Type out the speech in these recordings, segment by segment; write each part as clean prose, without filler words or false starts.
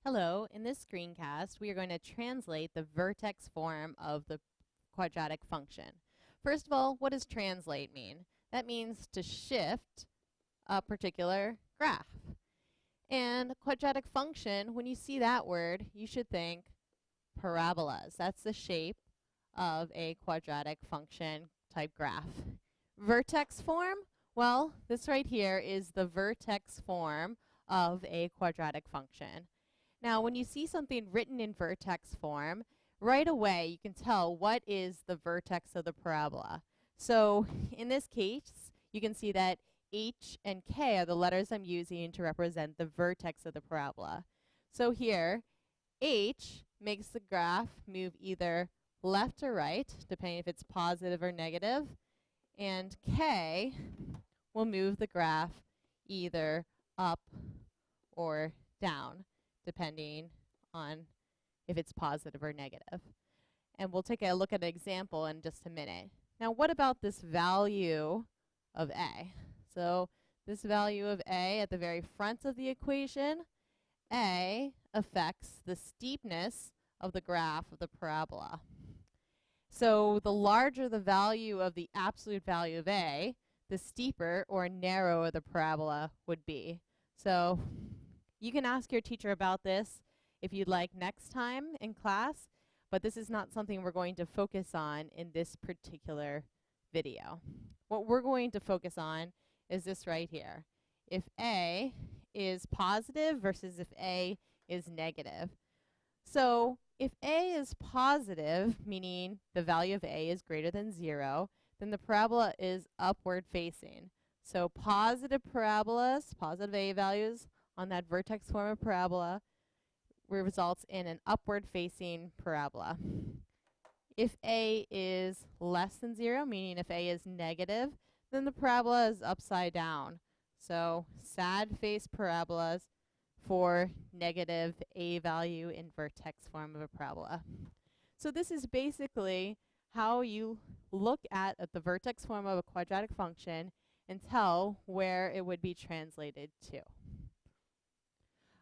Hello, in this screencast, we are going to translate the vertex form of the quadratic function. First of all, what does translate mean? That means to shift a particular graph. And quadratic function, when you see that word, you should think parabolas. That's the shape of a quadratic function type graph. Vertex form? Well, this right here is the vertex form of a quadratic function. Now, when you see something written in vertex form, right away you can tell what is the vertex of the parabola. So in this case, you can see that H and K are the letters I'm using to represent the vertex of the parabola. So here, H makes the graph move either left or right, depending if it's positive or negative, and K will move the graph either up or down, depending on if it's positive or negative. And we'll take a look at an example in just a minute. Now, what about this value of A? So this value of A at the very front of the equation, A affects the steepness of the graph of the parabola. So the larger the value of the absolute value of A, the steeper or narrower the parabola would be. So you can ask your teacher about this if you'd like next time in class, but this is not something we're going to focus on in this particular video. What we're going to focus on is this right here. If A is positive versus if A is negative. So if A is positive, meaning the value of A is greater than 0, then the parabola is upward facing. So positive parabolas, positive A values on that vertex form of parabola results in an upward facing parabola. If A is less than 0, meaning if A is negative, then the parabola is upside down. So sad face parabolas for negative A value in vertex form of a parabola. So this is basically how you look at the vertex form of a quadratic function and tell where it would be translated to.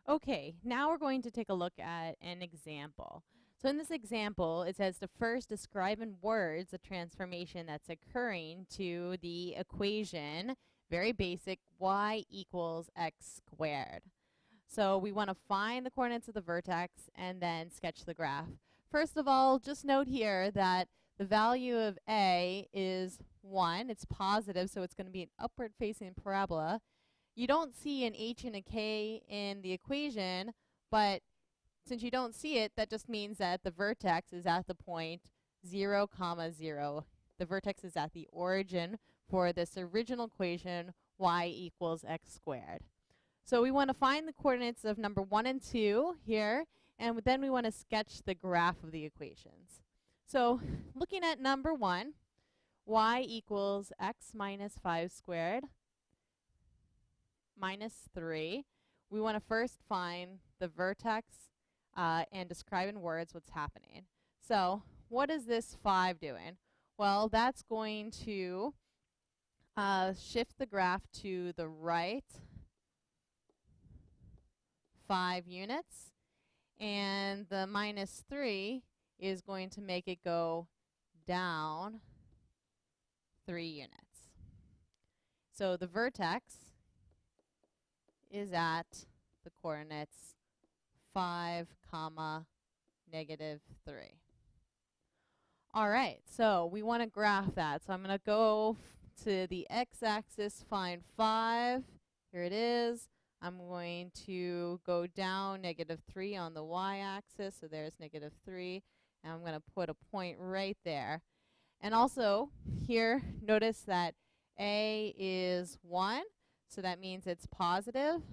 Okay, now we're going to take a look at an example. So in this example, it says to first describe in words a transformation that's occurring to the equation, very basic, y equals x squared. So we want to find the coordinates of the vertex and then sketch the graph. First of all, just note here that the value of A is 1. It's positive, so it's going to be an upward facing parabola. You don't see an H and a K in the equation, but since you don't see it, that just means that the vertex is at the point 0, 0. The vertex is at the origin for this original equation, y equals x squared. So we want to find the coordinates of number 1 and 2 here, and then we want to sketch the graph of the equations. So looking at number 1, y equals x minus 5 squared minus 3. We want to first find the vertex and describe in words what's happening. So what is this 5 doing? Well, that's going to shift the graph to the right 5 units, and the minus 3 is going to make it go down 3 units. So the vertex is at the coordinates 5, negative 3. All right, so we want to graph that. So I'm going to go to the x-axis, find 5. Here it is. I'm going to go down negative 3 on the y-axis, so there's negative 3, and I'm going to put a point right there. And also, here, notice that A is 1, so that means it's positive,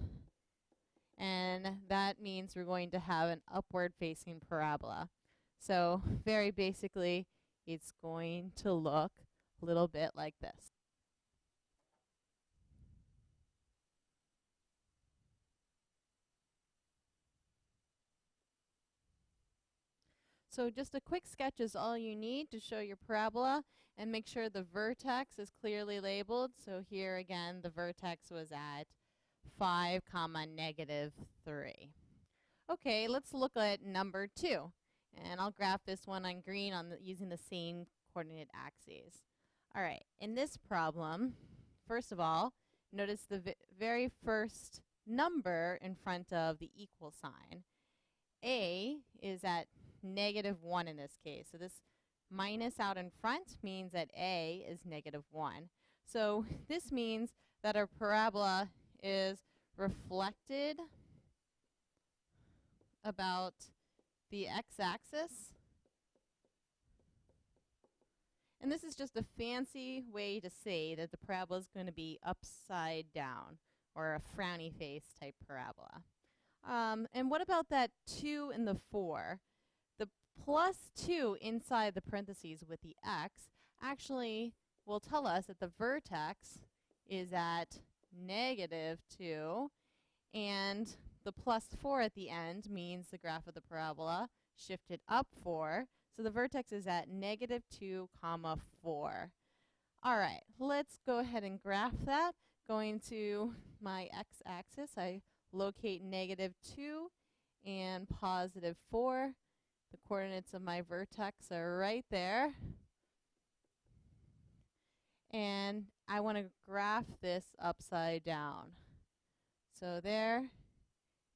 and that means we're going to have an upward-facing parabola. So very basically, it's going to look a little bit like this. So just a quick sketch is all you need to show your parabola, and make sure the vertex is clearly labeled. So here again, the vertex was at 5, negative 3. Okay, let's look at number 2. And I'll graph this one on green using the same coordinate axes. All right, in this problem, first of all, notice the very first number in front of the equal sign. A is at -1 in this case. So this minus out in front means that A is -1. So this means that our parabola is reflected about the x-axis. And this is just a fancy way to say that the parabola is going to be upside down, or a frowny face type parabola. And what about that 2 and the 4? The +2 inside the parentheses with the x actually will tell us that the vertex is at -2, and the +4 at the end means the graph of the parabola shifted up 4. So the vertex is at -2, 4. All right, let's go ahead and graph that. Going to my x-axis, I locate -2 and +4. The coordinates of my vertex are right there. And I want to graph this upside down. So there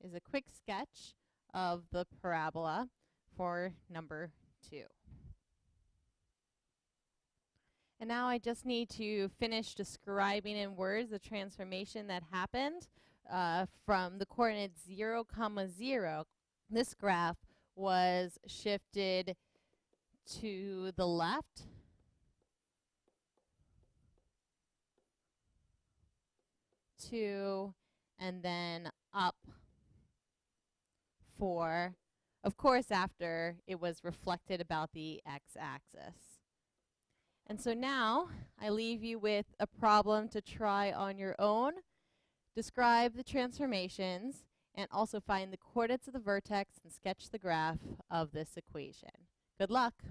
is a quick sketch of the parabola for number 2. And now I just need to finish describing in words the transformation that happened from the coordinate 0, 0. This graph was shifted to the left, and then up 4, of course after it was reflected about the x-axis. And so now I leave you with a problem to try on your own. Describe the transformations and also find the coordinates of the vertex and sketch the graph of this equation. Good luck!